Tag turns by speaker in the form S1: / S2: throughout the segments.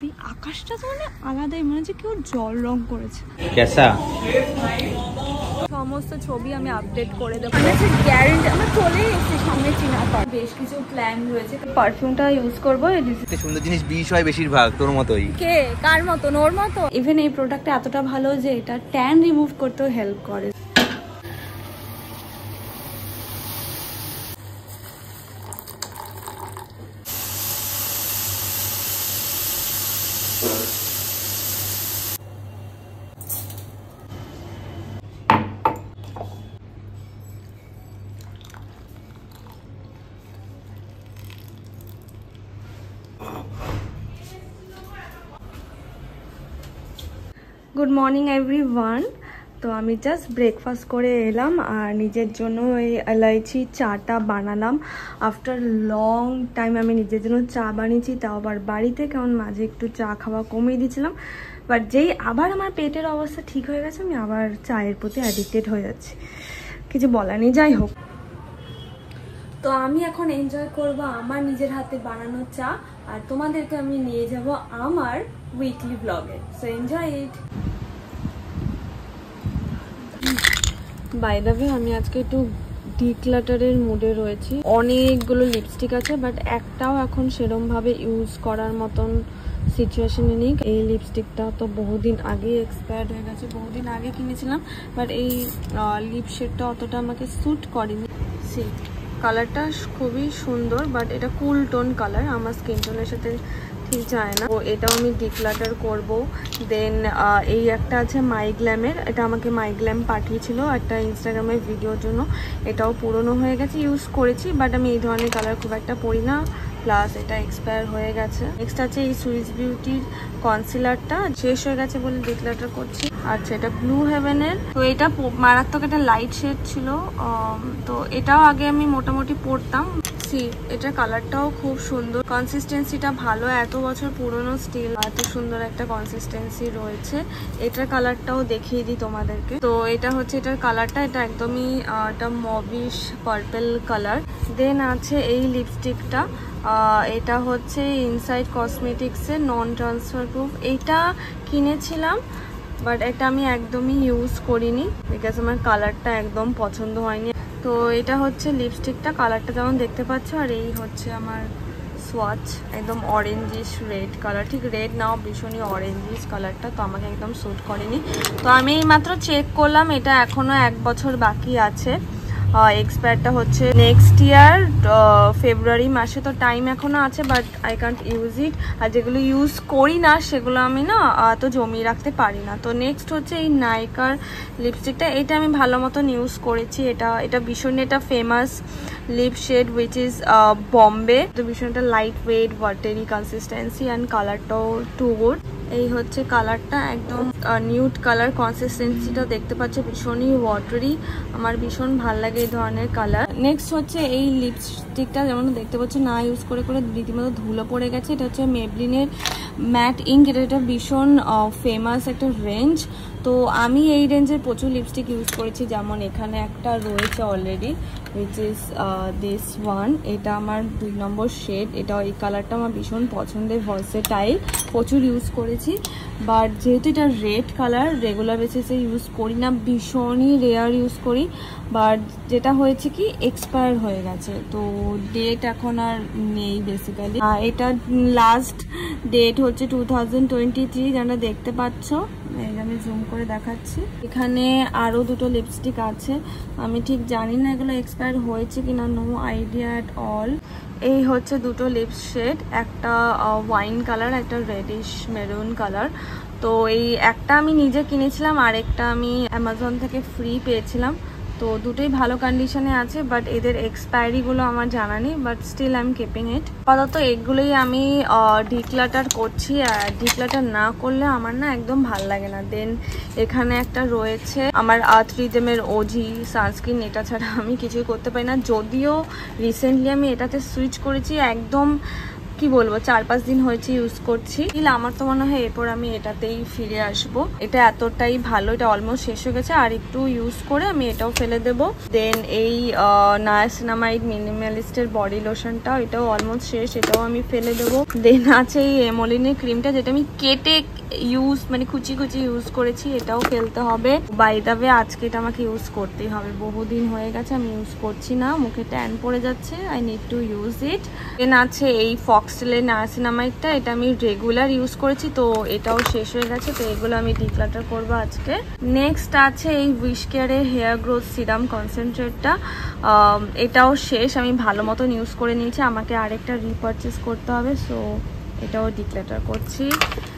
S1: এই আকাশটা তো মানে আলাদাই, মনে হচ্ছে কেউ জল রং করেছে। সমস্ত ছবি আমি আপডেট করে দেবো, গ্যারেন্টি আমরা চলে এসেছি সামনে চিনাপাড়। বেশ কিছু প্ল্যান রয়েছে, পারফিউমটা ইউজ করবো।
S2: সুন্দর জিনিস বিষ হয় বেশিরভাগ, তোর মতোই।
S1: কে কার মতন? ওর মতো। ইভেন এই প্রোডাক্টটা এতটা ভালো যে এটা ট্যান রিমুভ করতেও হেল্প করে। Good morning everyone. তো আমি জাস্ট ব্রেকফাস্ট করে এলাম আর নিজের জন্য এই এলাইচি চাটা বানালাম। আফটার লং টাইম আমি নিজের জন্য চা বানিয়েছি, তাও আবার বাড়িতে, কারণ মাঝে একটু চা খাওয়া কমিয়ে দিয়েছিলাম। বাট যেই আবার আমার পেটের অবস্থা ঠিক হয়ে গেছে, আমি আবার চায়ের প্রতি অ্যাডিক্টেড হয়ে যাচ্ছি, কিছু বলার নেই। যাই হোক, তো আমি এখন এনজয় করব আমার নিজের হাতে বানানো চা, আর তোমাদেরকে আমি নিয়ে যাব আমার উইকলি ব্লগে। So enjoy it. By the way, আমি আজকে একটু ডিক্লাটারের মুডে রয়েছি। অনেকগুলো লিপস্টিক আছে, বাট একটাও এখন সেরম ভাবে ইউজ করার মতন সিচুয়েশনে নেই। এই লিপস্টিকটা তো বহুদিন আগে এক্সপায়ার্ড হয়ে গেছে, বহুদিন আগে কিনেছিলাম, বাট এই লিপ শেডটা অতটা আমাকে স্যুট করেনি। কালারটা খুবই সুন্দর, বাট এটা কুল টোন কালার, আমার স্কিন টোনের সাথে ঠিক যায় না। তো এটাও আমি ডিক্লাটার করব। দেন এই একটা আছে মাইগ্ল্যামের, এটা আমাকে মাইগ্ল্যাম পাঠিয়েছিল একটা ইনস্টাগ্রামের ভিডিওর জন্য। এটাও পুরনো হয়ে গেছে, ইউজ করেছি, বাট আমি এই ধরনের কালার খুব একটা পরি না, প্লাস এটা এক্সপায়ার হয়ে গেছে। নেক্সট আছে এই সুইস বিউটির কনসিলারটা, শেষ হয়ে গেছে বলে ডিক্লাটার করছি। আচ্ছা, এটা ব্লু হেভেনের। তো এটা মারাত্মক একটা লাইট শেড ছিল, তো এটাও আগে আমি মোটামুটি পরতাম। এটার কালারটাও খুব সুন্দর, কনসিস্টেন্সিটা ভালো, এত বছর পুরনো স্টিল এত সুন্দর একটা কনসিস্টেন্সি রয়েছে। এটার কালারটাও দেখিয়ে দিই তোমাদেরকে। তো এটা হচ্ছে এটার কালারটা, এটা একদমই একটা মবিশ পার্পল কালার। দেন আছে এই লিপস্টিকটা, এটা হচ্ছে ইনসাইড কসমেটিক্সের নন ট্রান্সফার প্রুফ। এইটা কিনেছিলাম, বাট এটা আমি একদমই ইউজ করিনি, বিকজ আমার কালারটা একদম পছন্দ হয়নি। তো এটা হচ্ছে লিপস্টিকটা, কালারটা যেমন দেখতে পাচ্ছ, আর এই হচ্ছে আমার সোয়াচ, একদম অরেঞ্জিশ রেড কালার, ঠিক রেড নাও, ভীষণই অরেঞ্জিশ কালারটা, তো আমাকে একদম স্যুট করেনি। তো আমি এই মাত্র চেক করলাম, এটা এখনো 1 বছর বাকি আছে, এক্সপায়ারটা হচ্ছে নেক্সট ইয়ার ফেব্রুয়ারি মাসে, তো টাইম এখনো আছে, but I can't use it. আর যেগুলো ইউজ করি না সেগুলো আমি না তো জমিয়ে রাখতে পারি না। তো নেক্সট হচ্ছে এই নাইকার লিপস্টিকটা, এটা আমি ভালো মতন ইউজ করেছি। এটা ভীষণ একটা famous lip shade which is Bombay. তো ভীষণ একটা light weight watery consistency and কালারটাও টু গুড। এই হচ্ছে কালারটা, একদম নিউড কালার, কনসিস্টেন্সিটা দেখতে পাচ্ছ ভীষণই ওয়াটারি, আমার ভীষণ ভালো লাগে এই ধরনের কালার। নেক্সট হচ্ছে এই লিপস্টিকটা, যেমন দেখতে পাচ্ছ না ইউজ করে করে রীতিমতো ধুলো পড়ে গেছে। এটা হচ্ছে মেবলিনের ম্যাট ইঙ্ক, এটা ভীষণ ফেমাস একটা রেঞ্জ। তো আমি এই রেঞ্জের প্রচুর লিপস্টিক ইউজ করেছি, যেমন এখানে একটা রয়েছে already which is this one, এটা আমার 2 নম্বর শেড। এটা এই কালারটা আমার ভীষণ পছন্দের, ভার্সেটাইল, প্রচুর ইউজ করেছি। বাট যেহেতু এটা রেড কালার, রেগুলার বেসিসে ইউজ করি না, ভীষণই রেয়ার ইউজ করি। বাট যেটা হয়েছে কি এক্সপায়ার হয়ে গেছে, তো ডেট এখন আর নেই বেসিক্যালি। এটা লাস্ট ডেট হচ্ছে 2023, যেটা দেখতে পাচ্ছ, আমি জুম করে দেখাচ্ছি। এখানে আরও 2টো লিপস্টিক আছে, আমি ঠিক জানি না এগুলো এক্সপায়ার হয়েছে কিনা, নো আইডিয়া অ্যাট অল। এই হচ্ছে 2টো লিপস শেড, একটা ওয়াইন কালার, একটা রেডিশ মেরুন কালার। তো এই একটা আমি নিজে কিনেছিলাম, আর একটা আমি অ্যামাজন থেকে ফ্রি পেয়েছিলাম। তো দুটোই ভালো কন্ডিশনে আছে, বাট এদের এক্সপায়ারিগুলো আমার জানা নেই, but still I am keeping it. আপাতত এগুলোই আমি ডিক্লাটার করছি, আর ডিক্লাটার না করলে আমার না একদম ভাল লাগে না। দেন এখানে একটা রয়েছে আমার আর্থ রিদমের ওজি সানস্ক্রিন, এটা ছাড়া আমি কিছুই করতে পারি না। যদিও রিসেন্টলি আমি এটাতে সুইচ করেছি, একদম কি বলবো 4-5 দিন হয়েছে ইউজ করছি। আমার তো মনে হয় এরপর আমি এটাতেই ফিরে আসব। এটা এতটাই ভালো, এটা অলমোস্ট শেষ হয়ে গেছে, আর একটু ইউজ করে আমি এটাও ফেলে দেবো। দেন এই নায়াসিনামাইড মিনিমালিস্টের বডি লোশনটা, এটাও অলমোস্ট শেষ, এটাও আমি ফেলে দেবো। দেন আছে এই এমোলিনের ক্রিমটা, যেটা আমি কেটে ইউজ মানে কুচি কুচি ইউজ করেছি, এটাও ফেলতে হবে। বাই দ্য ওয়ে আজকে এটা আমাকে ইউজ করতেই হবে, বহুদিন হয়ে গেছে আমি ইউজ করছি না, মুখে ট্যান পড়ে যাচ্ছে, I need to use it. Then আছে এই ফক্সটেলের নায়াসিনামাইডটা, এটা আমি রেগুলার ইউজ করেছি, তো এটাও শেষ হয়ে গেছে, তো এগুলো আমি ডিক্লাটার করবো আজকে। নেক্সট আছে এই উইশ কেয়ারের হেয়ার গ্রোথ সিরাম কনসেন্ট্রেটটা, এটাও শেষ, আমি ভালো মতন ইউজ করে নিয়েছি, আমাকে আরেকটা রিপারচেস করতে হবে, সো এটাও ডিক্লাটার করছি।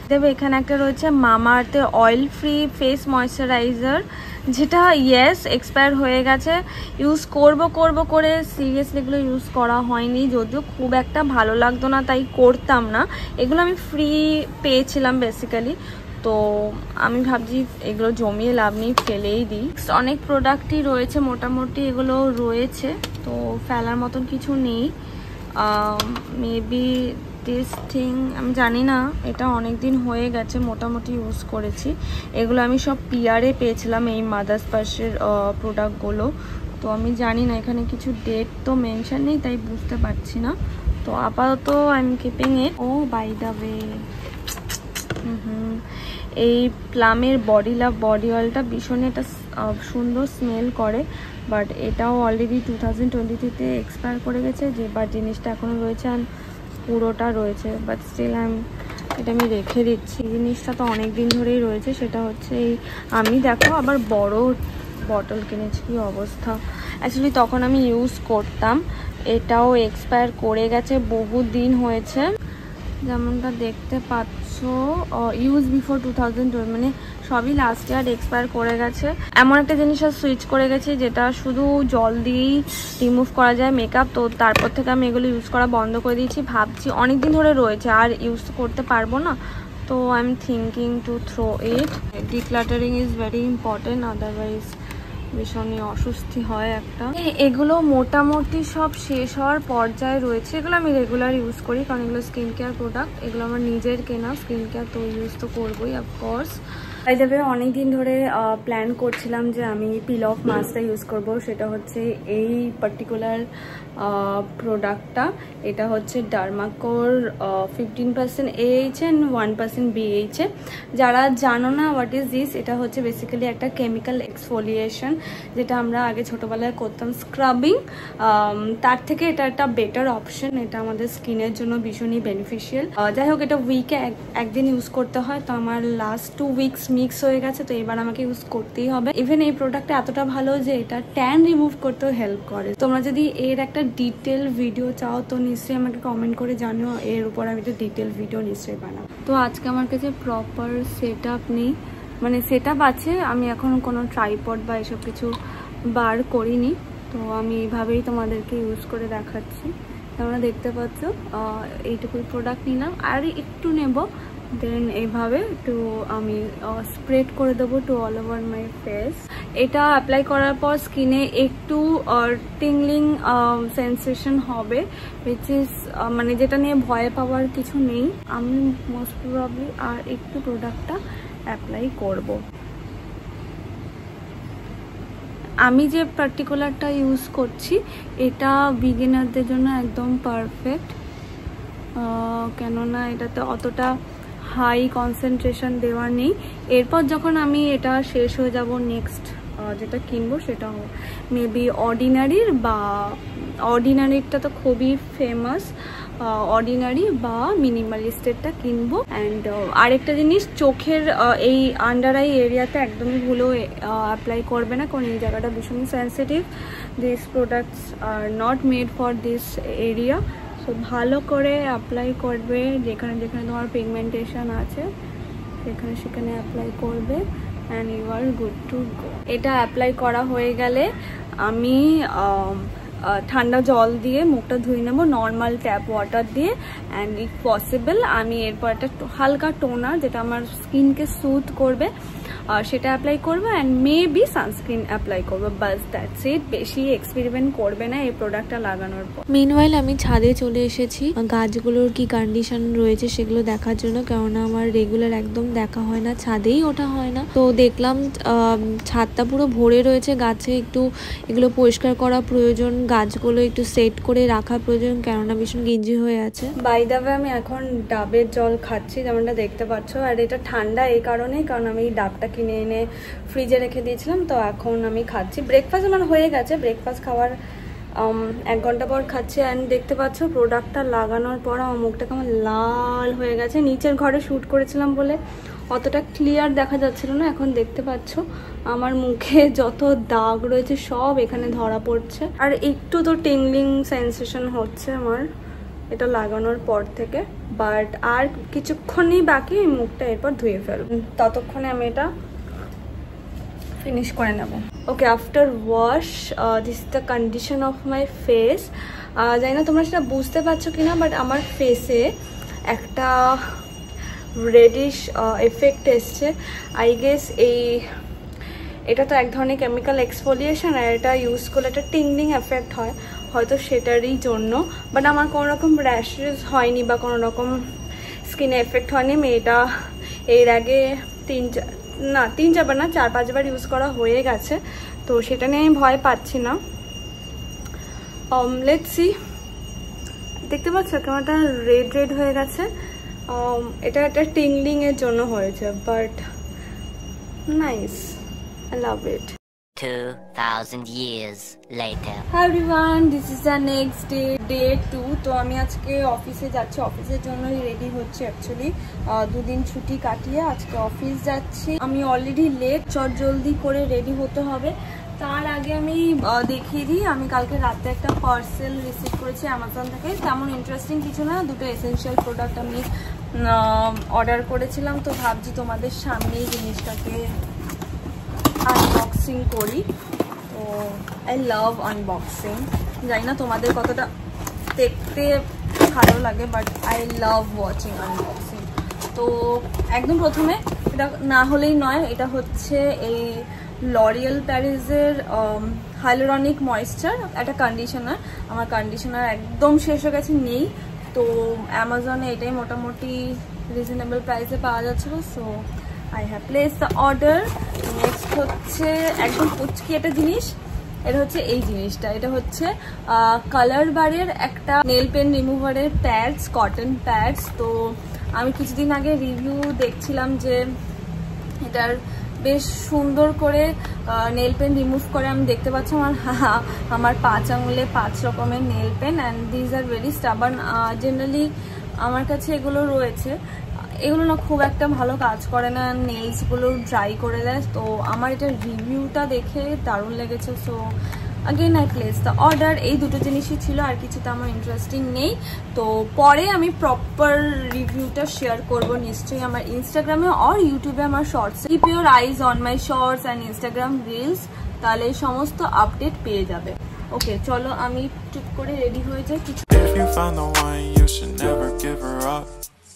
S1: দেবে এখানে একটা রয়েছে মামা আর্থের অয়েল ফ্রি ফেস ময়শ্চারাইজার, যেটা ইয়েস এক্সপায়ার হয়ে গেছে, ইউজ করব করে সিরিয়াসলি এগুলো ইউজ করা হয়নি, যদিও খুব একটা ভালো লাগতো না তাই করতাম না, এগুলো আমি ফ্রি পেয়েছিলাম বেসিক্যালি, তো আমি ভাবছি এগুলো জমিয়ে লাভ নেই, ফেলেই দিই। অনেক প্রোডাক্টই রয়েছে, মোটামুটি এগুলো রয়েছে, তো ফেলার মতন কিছু নেই। মেবি দিস থিং আমি জানি না, এটা অনেক দিন হয়ে গেছে, মোটামুটি ইউজ করেছি, এগুলো আমি সব পিয়ারে পেয়েছিলাম, এই মাদার্স পার্সের প্রোডাক্টগুলো, তো আমি জানি না, এখানে কিছু ডেট তো মেনশন নেই তাই বুঝতে পারছি না, তো আপাতত আই এম কিপিং ইট। ও বাই দ্য ওয়ে এই প্লামের বডি লাভ বডি অয়েলটা ভীষণ একটা সুন্দর স্মেল করে, বাট এটাও অলরেডি 2023-তে এক্সপায়ার করে গেছে, যে বাট জিনিসটা এখনও রয়েছে আর পুরোটা রয়েছে, বাট স্টিল এটা আমি রেখে দিচ্ছি। জিনিসটা তো অনেক দিন ধরেই রয়েছে, সেটা হচ্ছে এই আমি দেখো আবার বড় বটল কিনেছি, কি অবস্থা, অ্যাকচুয়ালি তখন আমি ইউজ করতাম, এটাও এক্সপায়ার করে গেছে, বহু দিন হয়েছে, যেমনটা দেখতে পাচ্ছ ইউজ বিফোর 2012, মানে সবই লাস্ট ইয়ার এক্সপায়ার করে গেছে। এমন একটা জিনিস সুইচ করে গেছে যেটা শুধু জল দিয়েই রিমুভ করা যায় মেকআপ, তো তারপর থেকে আমি এগুলো ইউজ করা বন্ধ করে দিয়েছি, ভাবছি অনেক দিন ধরে রয়েছে আর ইউজ করতে পারবো না, তো I am thinking to throw it. Decluttering is very important, otherwise ভীষণই অস্বস্তি হয় একটা। এগুলো মোটামুটি সব শেষ হওয়ার পর্যায়ে রয়েছে, এগুলো আমি রেগুলার ইউজ করি কারণ এগুলো স্কিন কেয়ার প্রোডাক্ট, এগুলো আমার নিজের কেনা স্কিন কেয়ার, তো ইউজ তো করবোই অফকোর্স। বাই দ্য ওয়ে অনেক দিন ধরে প্ল্যান করছিলাম যে আমি পিল অফ মাস্কটা ইউজ করব, সেটা হচ্ছে এই পার্টিকুলার প্রোডাক্টটা, এটা হচ্ছে ডার্মাকোর 15% AHA অ্যান্ড 1% BHA। যারা জানো না হোয়াট ইজ দিস, এটা হচ্ছে বেসিক্যালি একটা কেমিক্যাল এক্সফোলিয়েশন, যেটা আমরা আগে ছোটোবেলায় করতাম স্ক্রাবিং, তার থেকে এটা একটা বেটার অপশন, এটা আমাদের স্কিনের জন্য ভীষণই বেনিফিশিয়াল। যাই হোক এটা উইকে একদিন ইউজ করতে হয়, তো আমার লাস্ট 2 উইকস মিক্স হয়ে গেছে, তো এবার আমাকে ইউজ করতেই হবে। ইভেন এই প্রোডাক্টটা এতটা ভালো যে এটা ট্যান রিমুভ করতেও হেল্প করে। তোমরা যদি এর একটা ডিটেল ভিডিও চাও তো নিশ্চয়ই আমাকে কমেন্ট করে জানিও, এর উপর আমি একটা ডিটেল ভিডিও নিশ্চয়ই বানাবো। তো আজকে আমার কাছে প্রপার সেট আপ নেই, মানে সেট আপ আছে, আমি এখন কোনো ট্রাইপড বা এসব কিছু বার করিনি, তো আমি এইভাবেই তোমাদেরকে ইউজ করে দেখাচ্ছি। তোমরা দেখতে পাচ্ছ এইটুকুই প্রোডাক্ট নিলাম, আর একটু নেব, দেন এইভাবে একটু আমি স্প্রেড করে দেবো to all over my face. এটা অ্যাপ্লাই করার পর স্কিনে একটু টিংলিং সেন্সেশন হবে, উইচ ইজ মানে যেটা নিয়ে ভয় পাওয়ার কিছু নেই। আমি মোস্ট প্রবাবলি আর একটু প্রোডাক্টটা অ্যাপ্লাই করব। আমি যে পার্টিকুলারটা ইউজ করছি এটা বিগিনারদের জন্য একদম পারফেক্ট, কেননা এটাতে অতটা হাই কনসেন্ট্রেশন দেওয়া নেই। এরপর যখন আমি এটা শেষ হয়ে যাব, নেক্সট যেটা কিনবো সেটা মেবি অর্ডিনারির, বা অর্ডিনারিটা তো খুবই ফেমাস, অর্ডিনারি বা মিনিমালিস্টেরটা কিনবো। অ্যান্ড আরেকটা জিনিস, চোখের এই আন্ডার আই এরিয়াতে একদমই ভুলেও অ্যাপ্লাই করবে না, কারণ এই জায়গাটা ভীষণই sensitive. This products are not made for this area, so ভালো করে অ্যাপ্লাই করবে, যেখানে যেখানে তোমার পিগমেন্টেশন আছে সেখানে অ্যাপ্লাই করবে, and you are good to go. এটা অ্যাপ্লাই করা হয়ে গেলে আমি ঠান্ডা জল দিয়ে মুখটা ধুয়ে নেবো নর্মাল ট্যাপ ওয়াটার দিয়ে। অ্যান্ড ইফ পসিবল আমি এরপর একটা হালকা টোনার যেটা আমার স্কিনকে স্যুথ করবে সেটা অ্যাপ্লাই করবো, অ্যান্ড মেবি সানস্ক্রিন অ্যাপ্লাই করবো, বাস দ্যাটস ইট। বেশি এক্সপেরিমেন্ট করবে না এই প্রোডাক্টটা লাগানোর পর। মিনওয়াইল আমি ছাদে চলে এসেছি গাছগুলোর কি কন্ডিশন রয়েছে সেগুলো দেখার জন্য, কেননা আমার রেগুলার একদম দেখা হয় না, ছাদেই ওঠা হয় না। তো দেখলাম ছাদটা পুরো ভরে রয়েছে গাছে, একটু এগুলো পরিষ্কার করা প্রয়োজন, গাছগুলো একটু সেট করে রাখা প্রয়োজন, কেননা ভীষণ গেঞ্জি হয়ে আছে। বাই দ্য ওয়ে আমি এখন ডাবের জল খাচ্ছি যেমনটা দেখতে পাচ্ছ, আর এটা ঠান্ডা এই কারণেই কারণ আমি ডাবটা কিনে এনে ফ্রিজে রেখে দিয়েছিলাম, তো এখন আমি খাচ্ছি। ব্রেকফাস্ট আমার হয়ে গেছে, ব্রেকফাস্ট খাওয়ার 1 ঘন্টা পর খাচ্ছি। অ্যান্ড দেখতে পাচ্ছ প্রোডাক্টটা লাগানোর পর আমার মুখটা কেমন লাল হয়ে গেছে। নিচের ঘরে শ্যুট করেছিলাম বলে অতটা ক্লিয়ার দেখা যাচ্ছিল না, এখন দেখতে পাচ্ছ আমার মুখে যত দাগ রয়েছে সব এখানে ধরা পড়ছে। আর একটু তো টিংলিং সেন্সেশন হচ্ছে আমার এটা লাগানোর পর থেকে, বাট আর কিছুক্ষণই বাকি মুখটা এরপর ধুয়ে ফেলব, ততক্ষণে আমি এটা ফিনিশ করে নেব। Okay, after wash this is the condition of my face. জানি না তোমরা সেটা বুঝতে পারছো কিনা, বাট আমার ফেসে একটা রেডিশ এফেক্ট এসছে। আই গেস এটা তো এক ধরনের কেমিক্যাল এক্সফোলিয়েশন, আর এটা ইউজ করলে একটা টিংলিং এফেক্ট হয়, হয়তো সেটারই জন্য। বাট আমার কোনো রকম র্যাশেস হয়নি বা কোনো রকম স্কিনে এফেক্ট হয়নি। মেয়েটা এর আগে 3-4 বার না 4-5 বার ইউজ করা হয়ে গেছে, তো সেটা নিয়ে আমি ভয় পাচ্ছি না। Let's see. দেখতে পাচ্ছ কেমনটা রেড হয়ে গেছে, এটা একটা টিংলিং এর জন্য হয়েছে, but nice, I love it.
S3: 2000 years later.
S1: Hi everyone, this is the next day, day 2. তো আমি আজকে অফিসে যাচ্ছি, অফিসের জন্যই রেডি হচ্ছে। অ্যাকচুয়ালি 2 দিন ছুটি কাটিয়ে আজকে অফিস যাচ্ছি। আমি অলরেডি লেট, জলদি করে রেডি হতে হবে। তার আগে আমি দেখিয়ে দিই, আমি কালকে রাতে একটা পার্সেল রিসিভ করেছি অ্যামাজন থেকে। তেমন ইন্টারেস্টিং কিছু না, 2টো এসেনশিয়াল প্রোডাক্ট আমি অর্ডার করেছিলাম, তো ভাবছি তোমাদের সামনেই জিনিসটাকে আনবক্সিং করি। তো আই লাভ আনবক্সিং, জানি না তোমাদের কতটা দেখতে ভালো লাগে, but I love watching unboxing. তো একদম প্রথমে এটা না হলেই নয়, এটা হচ্ছে এই লরিয়াল প্যারিসের হাইলোরনিক ময়েশ্চার, একটা কন্ডিশনার। আমার কন্ডিশনার একদম শেষ হয়ে গেছে, নেই, তো অ্যামাজনে এটাই মোটামুটি রিজনেবল প্রাইসে পাওয়া যাচ্ছিল, so I have placed the order. Next হচ্ছে একদম পুচকি একটা জিনিস, এটা হচ্ছে এই জিনিসটা, এটা হচ্ছে কালার বারের একটা নেল পেন রিমুভারের প্যাডস, কটন প্যাডস। তো আমি কিছুদিন আগে রিভিউ দেখছিলাম যে এটার বেশ সুন্দর করে নেল পেন রিমুভ করে। আমি দেখতে পাচ্ছি আমার 5 আঙুলে 5 রকমের nail pain, and these are very stubborn. Generally আমার কাছে এগুলো রয়েছে, এগুলো না খুব একটা ভালো কাজ করে না, নেলসগুলো ড্রাই করে দেয়। তো আমার এটা রিভিউটা দেখে দারুণ লেগেছে, so again I place the order. এই 2টো জিনিসই ছিল, আর কিছুতে আমার ইন্টারেস্টিং নেই। তো পরে আমি প্রপার রিভিউটা শেয়ার করব নিশ্চয়ই আমার ইনস্টাগ্রামে আর ইউটিউবে আমার shorts. Keep your eyes on my shorts and Instagram reels, তাহলে সমস্ত আপডেট পেয়ে যাবে। ওকে, চলো আমি চুপ করে রেডি হয়ে যাই।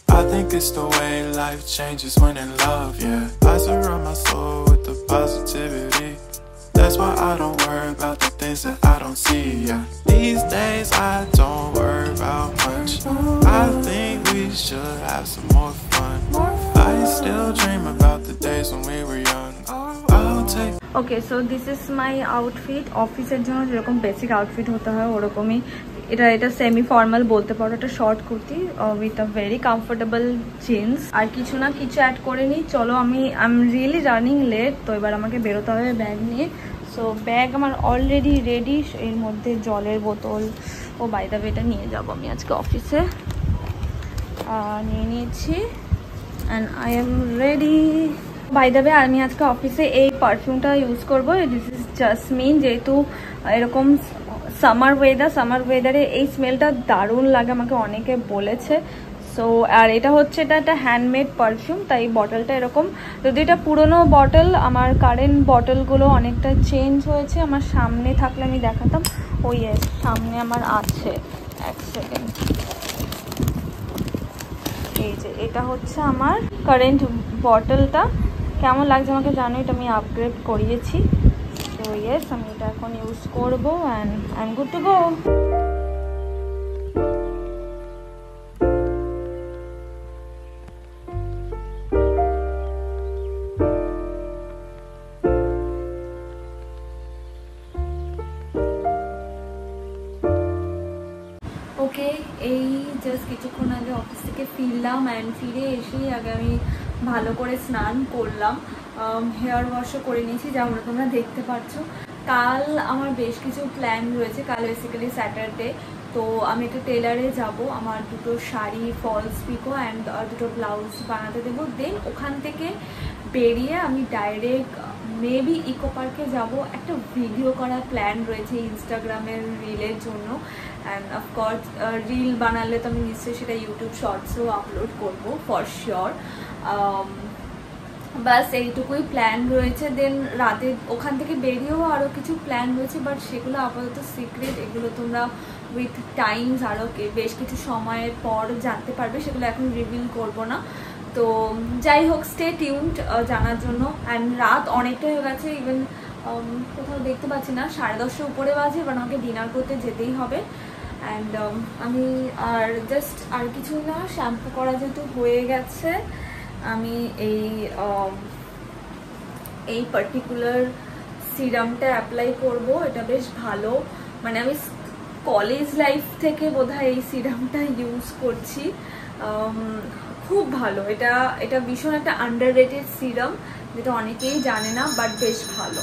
S4: I think it's the way life changes when in love, yeah. I surround my soul with the positivity. That's why I don't worry about the things that I don't see, yeah. These days I don't worry about much. I think we should have some more fun. I still dream about the days when we were young. I'll take.
S1: Okay, so this is my outfit. অফিসের জন্য যেরকম basic outfit হতে হয় ওরকমই এটা semi formal বলতে পারো, একটা short kurti with a very comfortable jeans, আর কিছু না কিছু অ্যাড করে নিই। চলো I am really running late, তো এবার আমাকে বেরোতে হবে ব্যাগ নিয়ে। সো ব্যাগ আমার অলরেডি রেডি, এর মধ্যে জলের বোতল ও বাই দ্য ওয়ে এটা নিয়ে যাবো আমি আজকে অফিসে, নিয়ে নিয়েছি and I am ready. By the way আমি আজকে অফিসে এই পারফিউমটা ইউজ করবো, দিস ইজ জাসমিন। যেহেতু এরকম সামার ওয়েদারে এই স্মেলটা দারুণ লাগে, আমাকে অনেকে বলেছে। সো আর এটা হচ্ছে এটা একটা হ্যান্ডমেড পারফিউম, তাই বটলটা এরকম। যদি এটা পুরনো বটল, আমার কারেন্ট বটলগুলো অনেকটা চেঞ্জ হয়েছে, আমার সামনে থাকলে আমি দেখাতাম। ও ইয়েস, সামনে আমার আছে, এক সেকেন্ড। এই যে এটা হচ্ছে আমার কারেন্ট বটলটা। কেমন লাগছে আমাকে জানো, এটা আমি আপগ্রেড করিয়েছি। তো ইয়েস, আমি এটা এখন ইউজ করবো and I am good to go. Okay, এই জাস্ট কিছুক্ষণ আগে অফিস থেকে ফিরলাম অ্যান্ড ফিরে এসেই আগে আমি ভালো করে স্নান করলাম, হেয়ার ওয়াশও করে নিয়েছি যেমন তোমরা দেখতে পাচ্ছ। কাল আমার বেশ কিছু প্ল্যান রয়েছে, কাল বেসিক্যালি স্যাটারডে। তো আমি একটা টেলারে যাব, আমার দুটো শাড়ি ফলস পিকো অ্যান্ড দুটো ব্লাউজ বানাতে দেবো। দেন ওখান থেকে বেরিয়ে আমি ডাইরেক্ট মেবি ইকো পার্কে যাব। একটা ভিডিও করার প্ল্যান রয়েছে ইনস্টাগ্রামের রিলের জন্য, অ্যান্ড অফকোর্স রিল বানালে তো আমি নিশ্চয়ই সেটা ইউটিউব শর্টসেও আপলোড করবো ফর শিওর। বাস এইটুকুই প্ল্যান রয়েছে। দেন রাতে ওখান থেকে বেরিয়েও আরও কিছু প্ল্যান রয়েছে, বাট সেগুলো আপাতত সিক্রেট। এগুলো তোমরা উইথ টাইমস আরও বেশ কিছু সময়ের পর জানতে পারবে, সেগুলো এখন রিভিল করবো না। তো যাই হোক, স্টে টিউনড জানার জন্য। অ্যান্ড রাত অনেকটা হয়ে গেছে, ইভেন কোথাও দেখতে পাচ্ছি না, 10:30 উপরে বাজে, এবার আমাকে ডিনার করতে যেতেই হবে। অ্যান্ড আমি আর জাস্ট আর কিছু না, শ্যাম্পু করা যেহেতু হয়ে গেছে, আমি এই পার্টিকুলার সিরামটা অ্যাপ্লাই করব। এটা বেশ ভালো, মানে আমি কলেজ লাইফ থেকে বোধহয় এই সিরামটা ইউজ করছি, খুব ভালো। এটা ভীষণ একটা আন্ডাররেটেড সিরাম, যেটা অনেকেই জানে না, বাট বেশ ভালো।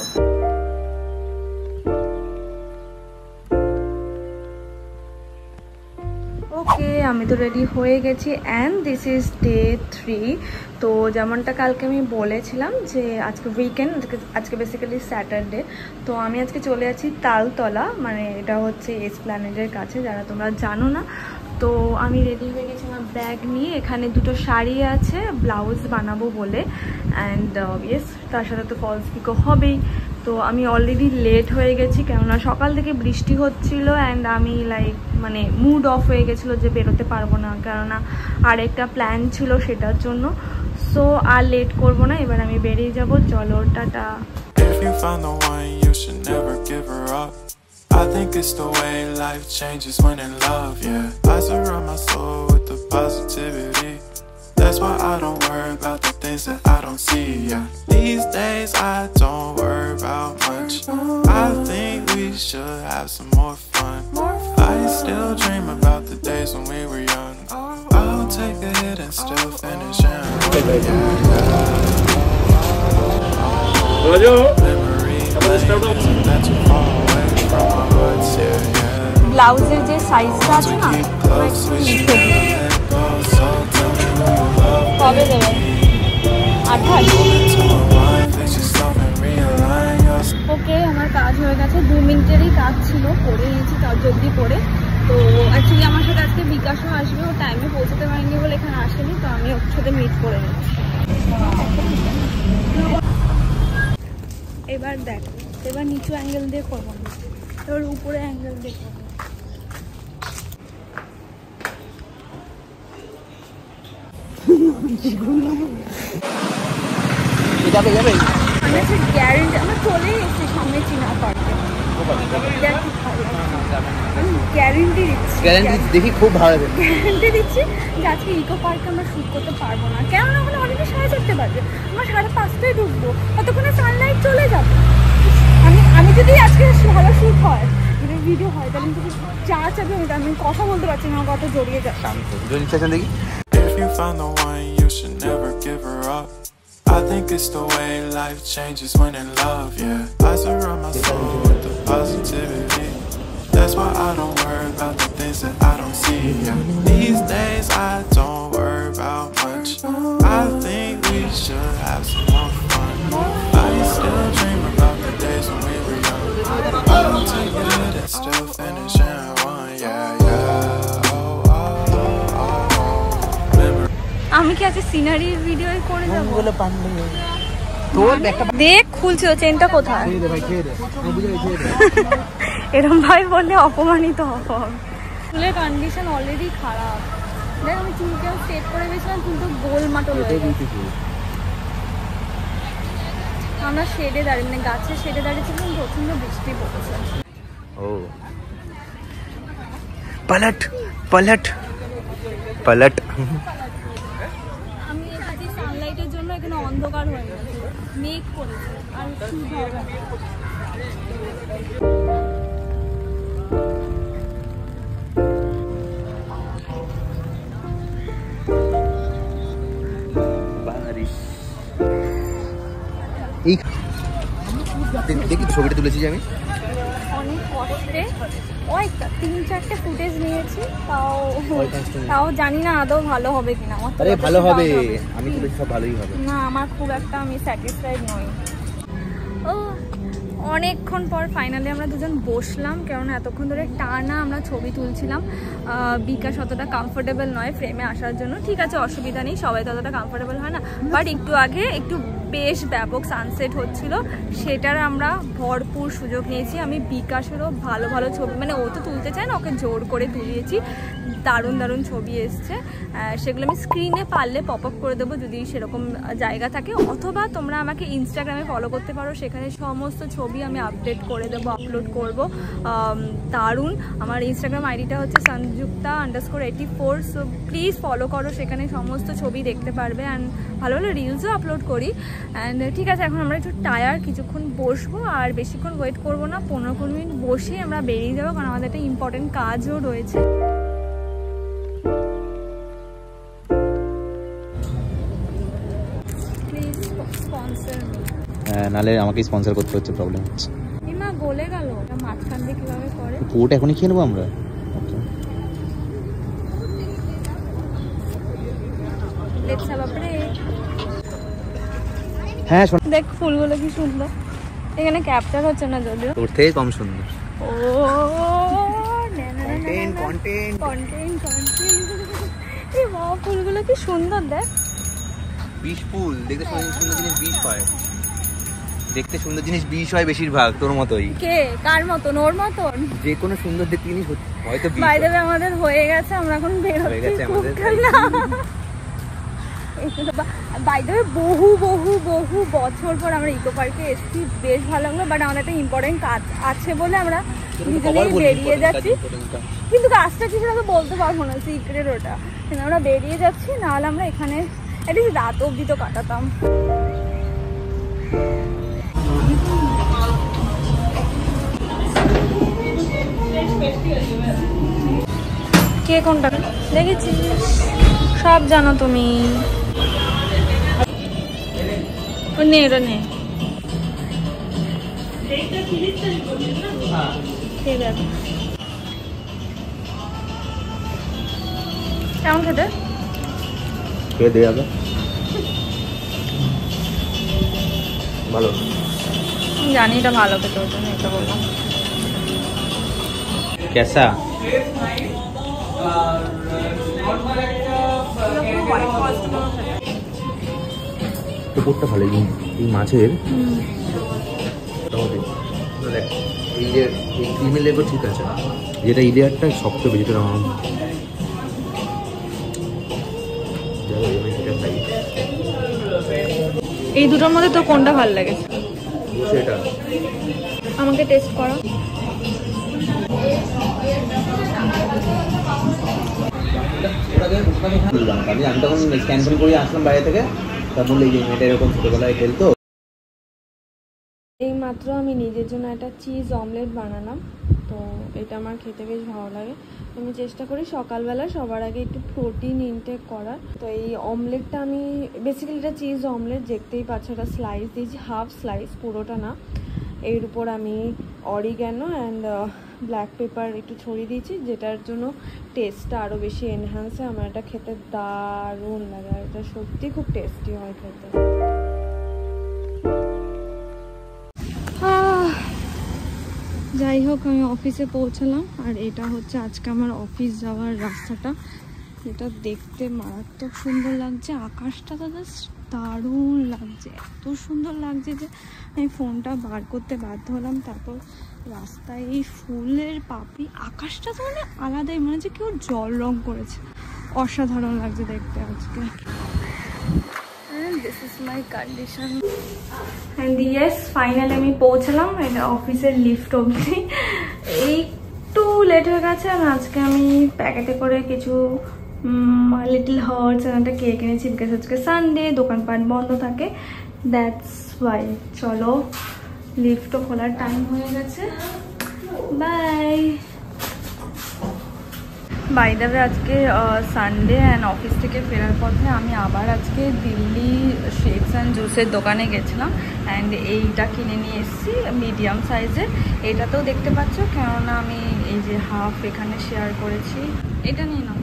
S1: ওকে, আমি তো রেডি হয়ে গেছি অ্যান্ড দিস ইজ ডে 3। তো যেমনটা কালকে আমি বলেছিলাম যে আজকে উইকেন্ড, আজকে বেসিক্যালি স্যাটারডে। তো আমি আজকে চলে যাচ্ছি তালতলা, মানে এটা হচ্ছে এসপ্ল্যানেডের কাছে, যারা তোমরা জানো না। তো আমি রেডি হয়ে গেছি আমার ব্যাগ নিয়ে, এখানে দুটো শাড়ি আছে ব্লাউজ বানাবো বলে, অ্যান্ড ইয়েস তার সাথে তো ফলস পিকো হবেই। তো আমি অলরেডি লেট হয়ে গেছি, কেননা সকাল থেকে বৃষ্টি হচ্ছিল অ্যান্ড আমি মানে মুড অফ হয়ে গেছিলো যে বেরোতে পারবো না, কেননা আরেকটা প্ল্যান ছিল সেটার জন্য। সো আর লেট করবো না, এবার আমি বেরিয়ে যাবো। চলো, tata.
S4: If you found the one, you should never give her up. I think it's the way life changes when in love, yeah. I surround my soul with the positivity. That's why I don't worry about the things that I don't see, yeah. These days I don't worry about much. I think we should have some more fun. I still dream about the days when we were young. I'll take a hit and still finish and
S1: ব্লাউজের যে সাইজটা আছে না, কবে দেবেন? 28। ওকে, আমার কাজ হয়ে গেছে, 2 মিনিটেরই কাজ ছিল, করে নিয়েছি তার জলদি করে। তো অ্যাকচুয়ালি আমার সাথে আজকে বিকাশও আসবে, ও টাইমে পৌঁছতে পারেনি বলে এখানে আসেনি, তো আমি ওর সাথে মিট করে নিচ্ছি। এবার দেখ, এবার নিচু অ্যাঙ্গেল দিয়ে করবো না, এবার উপরে অ্যাঙ্গেল দিয়ে করবো। আমি আচ্ছা গ্যারেন্টি, আমরা চলে এসেছি সামনে চিনা পার্কে, গ্যারেন্টি দিচ্ছি,
S2: দেখি খুব ভালো,
S1: গ্যারেন্টি দিচ্ছি যে আজকে ইকো পার্কে আমরা শ্যুট করতে পারবো না, কেননা ওখানে অলরেডি 4:30 বাজে, আমরা 5:30টায় ঢুকবো, ততক্ষণে সানলাইট চলে যাবে। আমি যদি আজকে ভালো শ্যুট হয়, ভিডিও হয়, তাহলে কিন্তু যা চাবে আমি কথা বলতে পারছি না, আমার কথা জড়িয়ে যাচ্ছে।
S4: If you found the one, you should never give her up. I think it's the way life changes when in love, yeah. I surround my soul with the positivity. That's why I don't worry about the things that I don't see, yeah. These days I don't worry about much. I think we should have some more fun. I still dream about the days when we were young. I'll take it and still finish and one, yeah, yeah.
S1: আমি কি আজকে সিনারির video করে যাবো? দেখ খুলছে, চেনটা কোথায়? এরকম ভাবে বললে অপমানিত হব। চুলের কন্ডিশন অলরেডি খারাপ। দেখ আমি চুলকেও সেট করে গেছিলাম, চুল তো গোলমাটল হয়ে গেছে। আমরা শেডে দাঁড়িয়ে, মানে গাছের শেডে দাঁড়িয়েছিলাম, প্রচন্ড বৃষ্টি পড়েছে।
S2: ও পলট পলট পলট।
S1: আমি এসেছি সানলাইটের জন্য, এখানে অন্ধকার হয়ে গেছে, মেঘ করেছে আর শুট হবে না।
S2: এই দেখি ছবিটা তুলেছি যে আমি
S1: অনেক কষ্টে ওই 3-4টে ফুটেজ নিয়েছি, তাও জানি না আদৌ ভালো হবে কিনা।
S2: আরে ভালো হবে, আমি তুলেছি সব ভালোই হবে।
S1: না আমার খুব একটা আমি স্যাটিসফাইড নই। ও অনেকক্ষণ পর ফাইনালি আমরা দুজন বসলাম, কারণ এতক্ষণ ধরে টানা আমরা ছবি তুলছিলাম। বিকাশ অতটা কমফোর্টেবল নয় ফ্রেমে আসার জন্য, ঠিক আছে অসুবিধা নেই, সবাই তো অতটা কমফোর্টেবল হয় না, বাট একটু আগে একটু বেশ ব্যাপক সানসেট হচ্ছিল, সেটার আমরা ভরপুর সুযোগ নিয়েছি। আমি বিকাশেরও ভালো ভালো ছবি, মানে ও তো তুলতে চায় না, ওকে জোর করে তুলিয়েছি, দারুণ দারুণ ছবি এসছে, সেগুলো আমি স্ক্রিনে পারলে পপ আপ করে দেবো যদি সেরকম জায়গা থাকে, অথবা তোমরা আমাকে ইনস্টাগ্রামে ফলো করতে পারো, সেখানে সমস্ত ছবি আমি আপডেট করে দেবো, আপলোড করব। দারুণ, আমার ইনস্টাগ্রাম আইডিটা হচ্ছে sanjukta_84, সো প্লিজ ফলো করো, সেখানে সমস্ত ছবি দেখতে পারবে, অ্যান্ড ভালো ভালো রিলসও আপলোড করি। অ্যান্ড ঠিক আছে, এখন আমরা একটু টায়ার, কিছুক্ষণ বসবো, আর বেশিক্ষণ ওয়েট করবো না, 15-20 মিনিট বসে আমরা বেরিয়ে যাবো, কারণ আমাদের একটা ইম্পর্টেন্ট কাজও রয়েছে।
S2: নালে আমাকে স্পন্সর করতে হচ্ছে, প্রবলেম হচ্ছে।
S1: ইমা গলে গেল, এটা মাঝখান দিয়ে কিভাবে করে?
S2: পুরোটা এখনই খেয়ে নেবো আমরা।
S1: Let's have a break.
S2: হ্যাঁ
S1: দেখ ফুলগুলো কি সুন্দর, এখানে ক্যাপচার হচ্ছে না যদিও,
S2: তোর থেকে কম সুন্দর।
S1: ও
S2: কন্টেন্ট কন্টেন্ট
S1: কন্টেন্ট কন্টেন্ট, এই মা ফুলগুলো কি সুন্দর, দেখ
S2: বিষ ফুল, দেখতে সুন্দর জিনিস বিষ হয়, দেখতে সুন্দর জিনিস বিষ হয় বেশিরভাগ, তোর মতোই।
S1: কে কার মতন? ওর মতন।
S2: যে কোনো সুন্দর দেখতে জিনিস হয়তো বিষ।
S1: বাই দ্য ওয়ে আমাদের হয়ে গেছে, আমরা এখন বের
S2: হয়ে গেছে আমাদের।
S1: বাই দ্য ওয়ে বহু বহু বহু বছর পর আমরা ইকো পার্কে এসেছি, বেশ ভালো লাগলো, বাট আমাদের একটা ইম্পর্টেন্ট কাজ আছে বলে আমরা দুজনেই বেরিয়ে যাচ্ছি, কিন্তু কাজটা কি সেটা তো বলতে পারবো না, সিক্রেট ওটা, কিন্তু আমরা বেরিয়ে যাচ্ছি, নাহলে আমরা এখানে অ্যাটলিস্ট রাত অবধি তো কাটাতাম। কে কোনটা দেখেছি সব জানো তুমি, নে এটা নে, কেমন খেতে?
S2: খেয়ে দে আগে, ভালো
S1: জানি এটা ভালো খেতে, ওর জন্য এটা বললাম।
S2: কেসা পুকুরটা ভালো, এই মাছের এই যে এই ক্রিমি লেগো ঠিক আছে, যেটা ইলিয়ারটা শক্ত বেশি করে আমার
S1: এই দুটোর মধ্যে তো কোনটা ভালো লেগেছে?
S2: সেটা
S1: আমাকে টেস্ট করো।
S2: আমি তখন স্ক্যান করে আসলাম বাইরে থেকে, তা বললে এই মেয়েটা এরকম ছোটবেলায় খেলতো।
S1: এই মাত্র আমি নিজের জন্য একটা চিজ অমলেট বানালাম, তো এটা আমার খেতে বেশ ভালো লাগে। আমি চেষ্টা করি সকালবেলা সবার আগে একটু প্রোটিন ইনটেক করার। তো এই অমলেটটা আমি বেসিক্যালি এটা চিজ অমলেট, দেখতেই পাচ্ছ, এটা স্লাইস দিয়েছি, হাফ স্লাইস, পুরোটা না। এর উপর আমি অরিগ্যানো অ্যান্ড ব্ল্যাক পেপার একটু ছড়িয়ে দিয়েছি, যেটার জন্য টেস্টটা আরও বেশি এনহ্যান্স হয়। আমার এটা খেতে দারুণ লাগে, আর এটা সত্যি খুব টেস্টি হয় খেতে। যাই হোক, আমি অফিসে পৌঁছালাম, আর এটা হচ্ছে আজকে আমার অফিস যাওয়ার রাস্তাটা। এটা দেখতে মারাত্মক সুন্দর লাগছে, আকাশটা তো জাস্ট দারুণ লাগছে, এত সুন্দর লাগছে যে আমি ফোনটা বার করতে বাধ্য হলাম। তারপর রাস্তায় এই ফুলের পাপড়ি, আকাশটা তো মানে আলাদাই, মনে হচ্ছে কেউ জল রং করেছে, অসাধারণ লাগছে দেখতে আজকে। This is my condition and yes finally আমি পৌঁছালাম অফিসের লিফট অবধি। একটু লেট হয়ে গেছে, আর আজকে আমি প্যাকেটে করে কিছু লিটল হার্টস একটা কেক এনেছি, বিকজ আজকে সানডে, দোকানপাট বন্ধ থাকে, দ্যাটস ওয়াই। চলো লিফটও খোলার টাইম হয়ে গেছে, বাই। বাই দ্য ওয়ে আজকে সানডে অ্যান্ড অফিস থেকে ফেরার পথে আমি আবার আজকে দিল্লি শেকস অ্যান্ড জুসের দোকানে গেছিলাম অ্যান্ড এইটা কিনে নিয়ে এসেছি মিডিয়াম সাইজের। এটাতেও দেখতে পাচ্ছ, কেননা আমি এই যে হাফ এখানে শেয়ার করেছি, এটা নিয়ে নাও।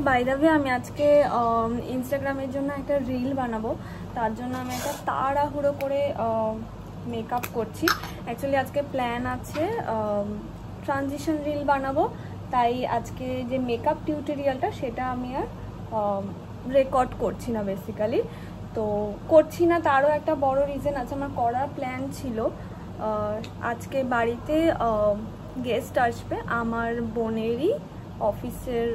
S1: বাই দ্য ওয়ে আমি আজকে ইনস্টাগ্রামের জন্য একটা রিল বানাবো, তার জন্য আমি একটা তাড়াহুড়ো করে মেকআপ করছি। অ্যাকচুয়ালি আজকে প্ল্যান আছে ট্রানজিশন রিল বানাবো, তাই আজকে যে মেকআপ টিউটোরিয়ালটা সেটা আমি আর রেকর্ড করছি না বেসিক্যালি। তো করছি না, তারও একটা বড় রিজন আছে, আমার করার প্ল্যান ছিল। আজকে বাড়িতে গেস্ট আসবে, আমার বোনেরই অফিসের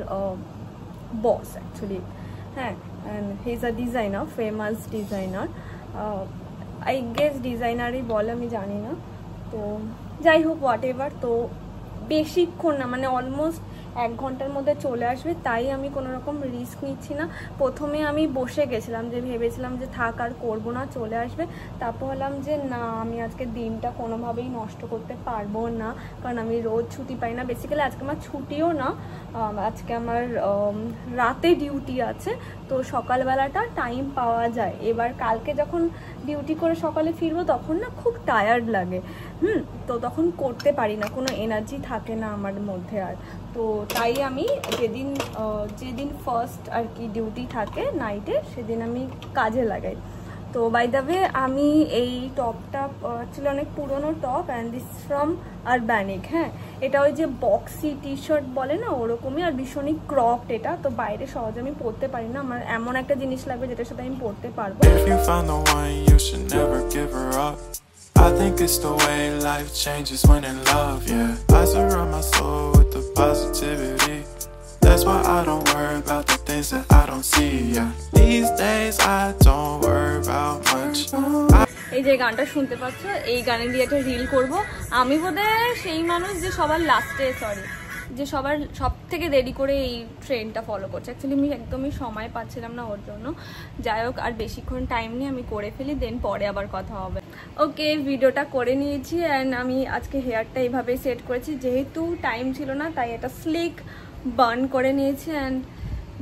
S1: বস অ্যাকচুয়ালি, হ্যাঁ, and he is a designer, famous designer, I guess ডিজাইনারই বলে, আমি জানি না। তো যাই হোক, হোয়াট এভার। তো বেশিক্ষণ না, মানে অলমোস্ট 1 ঘন্টার মধ্যে চলে আসবে, তাই আমি কোনো রকম রিস্ক নিচ্ছি না। প্রথমে আমি বসে গেছিলাম, যে ভেবেছিলাম যে থাক আর করবো না, চলে আসবে। তারপর হলাম যে না, আমি আজকে দিনটা কোনোভাবেই নষ্ট করতে পারবো না, কারণ আমি রোজ ছুটি পাই না। বেসিক্যালি আজকে আমার ছুটিও না, আজকে আমার রাতে ডিউটি আছে, তো সকালবেলাটা টাইম পাওয়া যায়। এবার কালকে যখন ডিউটি করে সকালে ফিরবো তখন না খুব টায়ার্ড লাগে, তো তখন করতে পারি না, কোনো এনার্জি থাকে না আমার মধ্যে আর। তো তাই আমি যেদিন ফার্স্ট আর কি ডিউটি থাকে নাইটে, সেদিন আমি কাজে লাগাই। তো বাই দ্য ওয়ে আমি এই টপটা ছিল অনেক পুরনো টপ, অ্যান্ড দিস ফ্রম আরবানিক। হ্যাঁ, এটা ওই যে বক্সি টি শার্ট বলে না, ওরকমই, আর ভীষণই ক্রপড এটা। তো বাইরে সহজে আমি পরতে পারি না, আমার এমন একটা জিনিস লাগবে যেটার সাথে আমি পরতে পারবো।
S4: If you find the one, you should never give her up. I think it's the way life changes when in love, yeah. I surround my soul with the positivity. That's why I don't worry about the things that I don't see, yeah. These days I don't worry about much.
S1: এই যে গানটা শুনতে পাচ্ছ, এই গানে দিয়ে একটা reel করবো। আমি বোধহয় সেই মানুষ যে সবার লাস্টে, যে সবার সব থেকে দেরি করে এই ট্রেনটা ফলো করছে। অ্যাকচুয়ালি আমি একদমই সময় পাচ্ছিলাম না ওর জন্য। যাই হোক, আর বেশিক্ষণ টাইম নিয়ে আমি করে ফেলি, দেন পরে আবার কথা হবে। ওকে, ভিডিওটা করে নিয়েছি অ্যান্ড আমি আজকে হেয়ারটা এইভাবেই সেট করেছি, যেহেতু টাইম ছিল না তাই এটা স্লিক বার্ন করে নিয়েছি। অ্যান্ড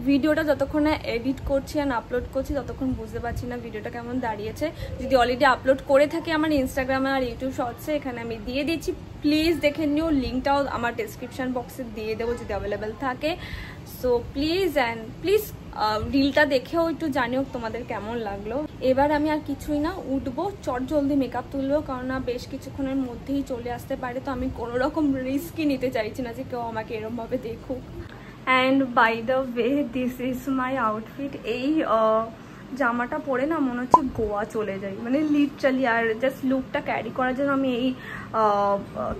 S1: ভিডিওটা যতক্ষণ না এডিট করছি অ্যান্ড আপলোড করছি ততক্ষণ বুঝতে পারছি না ভিডিওটা কেমন দাঁড়িয়েছে। যদি অলরেডি আপলোড করে থাকি আমার ইনস্টাগ্রামে আর ইউটিউব শর্টসে, এখানে আমি দিয়ে দিচ্ছি, প্লিজ দেখে নিও। লিঙ্কটাও আমার ডেসক্রিপশন বক্সে দিয়ে দেবো যদি অ্যাভেলেবেল থাকে। সো প্লিজ রিলটা দেখেও একটু জানিও তোমাদের কেমন লাগলো। এবার আমি আর কিছুই না, উঠবো, চট জলদি মেকআপ তুলবো, কারণ না বেশ কিছুক্ষণের মধ্যেই চলে আসতে পারে। তো আমি কোনো রকম রিস্কই নিতে চাইছি না যে কেউ আমাকে এরমভাবে দেখুক। And by the way, this is my outfit. এই জামাটা পরে না মনে হচ্ছে গোয়া চলে যাই, মানে লিটারালি। আর জাস্ট লুকটা ক্যারি করার জন্য আমি এই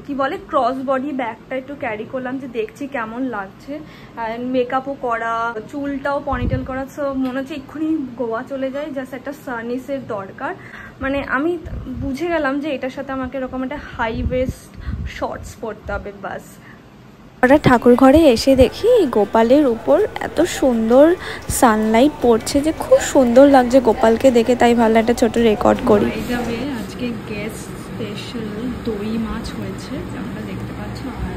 S1: কি বলে ক্রস বডি ব্যাগটা একটু ক্যারি করলাম, যে দেখছি কেমন লাগছে। অ্যান্ড মেকআপও করা, চুলটাও পনিটেল করা, সো মনে হচ্ছে এক্ষুনি গোয়া চলে যায়। জাস্ট একটা সার্নিসের দরকার, মানে আমি বুঝে গেলাম যে এটার সাথে আমাকে এরকম একটা হাই ওয়েস্ট শর্টস পরতে হবে, বাস। ঠাকুর ঘরে এসে দেখি গোপালের উপর এত সুন্দর সানলাইট পড়ছে যে খুব সুন্দর লাগছে গোপালকে দেখে, তাই ভালো একটা ছোট রেকর্ড করি। আজকে গেস্ট স্পেশাল দই মাছ হয়েছে যেমনটা দেখতে পাচ্ছ, আর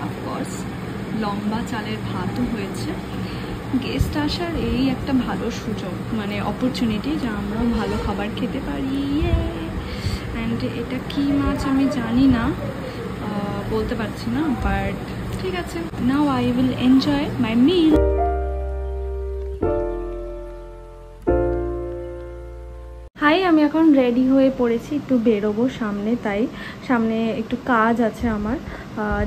S1: অফকোর্স লম্বা চালের ভাতও হয়েছে। গেস্ট আসার এই একটা ভালো সুযোগ, মানে অপরচুনিটি, যে আমরাও ভালো খাবার খেতে পারি। অ্যান্ড এটা কি মাছ আমি জানি না, বলতে পারছি না, বাট ঠিক আছে। Now I will enjoy my meal. Hi, আমি এখন রেডি হয়ে পড়েছি, একটু বেরোবো সামনে, তাই সামনে একটু কাজ আছে আমার।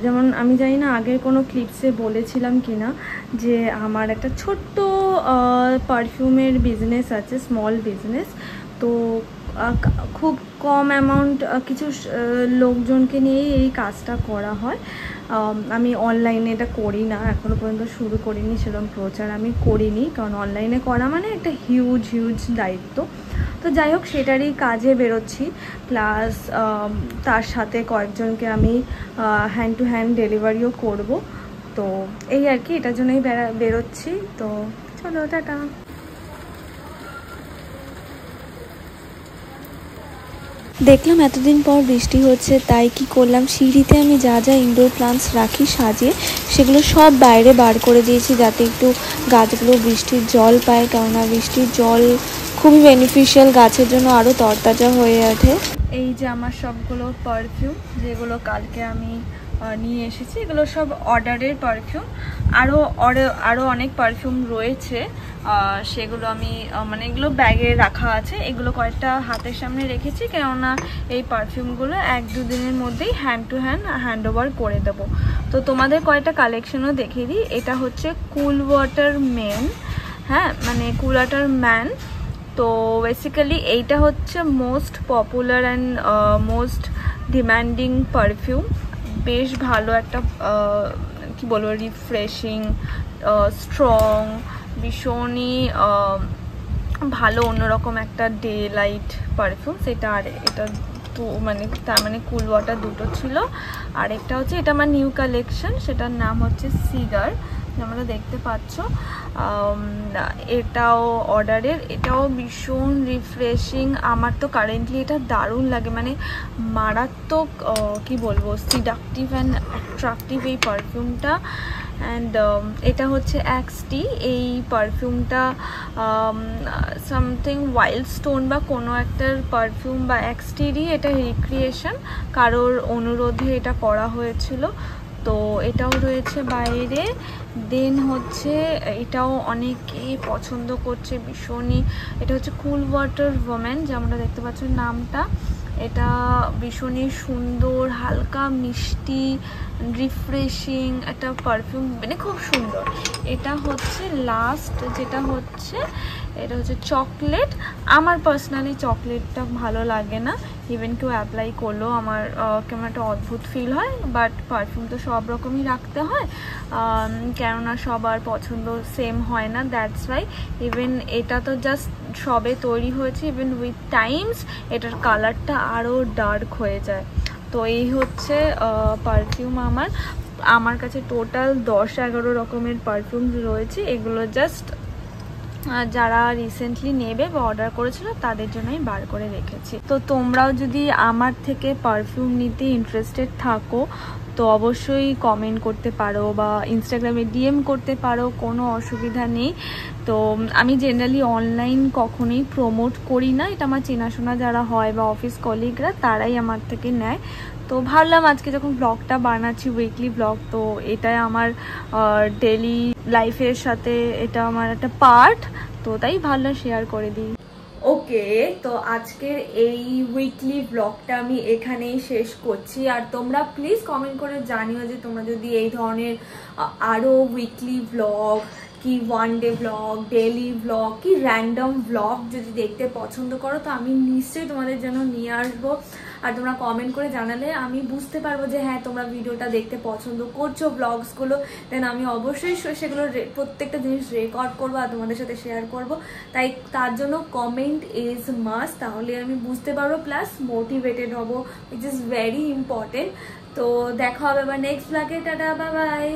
S1: যেমন আমি জানি না আগের কোনো ক্লিপসে বলেছিলাম কি না যে আমার একটা ছোট্ট পারফিউমের বিজনেস আছে, স্মল বিজনেস। তো খুব কম অ্যামাউন্ট কিছু লোকজনকে নিয়েই এই কাজটা করা হয়। আমি অনলাইনে এটা করি না, এখনও পর্যন্ত শুরু করিনি, সেরকম প্রচার আমি করিনি, কারণ অনলাইনে করা মানে একটা হিউজ দায়িত্ব। তো যাই হোক, সেটারই কাজে বেরোচ্ছি, প্লাস তার সাথে কয়েকজনকে আমি হ্যান্ড টু হ্যান্ড ডেলিভারিও করব। তো এই আর কি, এটার জন্যই বেরোচ্ছি। তো চলো, টাটা।
S5: দেখলাম এতদিন পর বৃষ্টি হচ্ছে, তাই কি করলাম, সিঁড়িতে আমি যা যা ইনডোর প্লান্টস রাখি সাজিয়ে সেগুলো সব বাইরে বার করে দিয়েছি, যাতে একটু গাছগুলো বৃষ্টির জল পায়, কেননা বৃষ্টির জল খুবই বেনিফিশিয়াল গাছের জন্য, আরও তরতাজা হয়ে ওঠে।
S1: এই যে আমার সবগুলো পারফিউম, যেগুলো কালকে আমি নিয়ে এসেছি, এগুলো সব অর্ডারের পারফিউম। আরও অনেক পারফিউম রয়েছে, সেগুলো আমি মানে এগুলো ব্যাগে রাখা আছে। এগুলো কয়েকটা হাতের সামনে রেখেছি, কেননা এই পারফিউমগুলো 1-2 দিনের মধ্যেই হ্যান্ড টু হ্যান্ড ওভার করে দেবো। তো তোমাদের কয়েকটা কালেকশনও দেখিয়ে দিই। এটা হচ্ছে কুল ওয়াটার ম্যান, হ্যাঁ, মানে কুল ওয়াটার ম্যান। তো বেসিক্যালি এইটা হচ্ছে most popular and most demanding perfume. বেশ ভালো একটা কি বলবো, রিফ্রেশিং, স্ট্রং, ভীষণই ভালো অন্যরকম একটা ডে লাইট পারফিউম সেটা। আর এটা তো মানে তার মানে কুল ওয়াটার দুটো ছিল। আর একটা হচ্ছে, এটা আমার নিউ কালেকশন, সেটার নাম হচ্ছে সিগার, তোমরা দেখতে পাচ্ছ। এটাও অর্ডারের, এটাও ভীষণ রিফ্রেশিং। আমার তো কারেন্টলি এটা দারুণ লাগে, মানে মারাত্মক কি বলবো, সিডাকটিভ অ্যান্ড অ্যাট্রাকটিভ এই পারফিউমটা। অ্যান্ড এটা হচ্ছে এক্সটি। এই পারফিউমটা সামথিং ওয়াইল্ড স্টোন বা কোনো একটার পারফিউম বা এক্সটিরই এটা রিক্রিয়েশন, কারোর অনুরোধে এটা করা হয়েছিল। তো এটাও রয়েছে বাইরে। দেন হচ্ছে এটাও অনেকে পছন্দ করছে ভীষণই, এটা হচ্ছে কুল ওয়াটার ওম্যান, যেমনটা দেখতে পাচ্ছ নামটা। এটা ভীষণই সুন্দর, হালকা মিষ্টি, রিফ্রেশিং একটা পারফিউম, মানে খুব সুন্দর। এটা হচ্ছে লাস্ট, যেটা হচ্ছে এটা হচ্ছে চকলেট। আমার পার্সোনালি চকলেটটা ভালো লাগে না, ইভেন কেউ অ্যাপ্লাই করলেও আমার কেমন একটা অদ্ভুত ফিল হয়। বাট পারফিউম তো সব রকমই রাখতে হয়, কেননা সবার পছন্দ সেম হয় না, দ্যাটস ওয়াই। ইভেন এটা তো জাস্ট সবে তৈরি হয়েছে, ইভেন উইথ টাইমস এটার কালারটা আরও ডার্ক হয়ে যায়। তো এই হচ্ছে পারফিউম আমার কাছে টোটাল 10-11 রকমের পারফিউম রয়েছে। এগুলো জাস্ট যারা রিসেন্টলি নেবে বা অর্ডার করেছিল তাদের জন্যই বার করে রেখেছি। তো তোমরাও যদি আমার থেকে পারফিউম নিতে ইন্টারেস্টেড থাকো তো অবশ্যই কমেন্ট করতে পারো বা ইনস্টাগ্রামে ডিএম করতে পারো, কোনো অসুবিধা নেই। তো আমি জেনারেলি অনলাইন কখনোই প্রমোট করি না, এটা আমার চেনাশোনা যারা হয় বা অফিস কলিগরা তারাই আমার থেকে নেয়। তো ভাবলাম আজকে যখন ব্লগটা বানাচ্ছি, উইকলি ব্লগ, তো এটাই আমার ডেলি লাইফের সাথে এটা আমার একটা পার্ট, তো তাই ভাবলাম শেয়ার করে দিই। ওকে, তো আজকের এই উইকলি ব্লগটা আমি এখানেই শেষ করছি। আর তোমরা প্লিজ কমেন্ট করে জানিও যে তোমরা যদি এই ধরনের আরও উইকলি ব্লগ কি one day blog, daily blog কি র্যান্ডম ব্লগ যদি দেখতে পছন্দ করো, তো আমি নিশ্চয়ই তোমাদের জন্য নিয়ে আসবো। আর তোমরা কমেন্ট করে জানালে আমি বুঝতে পারবো যে হ্যাঁ তোমরা ভিডিওটা দেখতে পছন্দ করছো, ব্লগসগুলো। দেন আমি অবশ্যই সেগুলো প্রত্যেকটা জিনিস রেকর্ড করবো আর তোমাদের সাথে শেয়ার করবো। তাই তার জন্য কমেন্ট ইজ মাস্ট, তাহলে আমি বুঝতে পারবো, প্লাস মোটিভেটেড হবো, উইচ ইজ ভেরি ইম্পর্টেন্ট। তো দেখা হবে আবার নেক্সট ব্লগে। Tata, bye bye.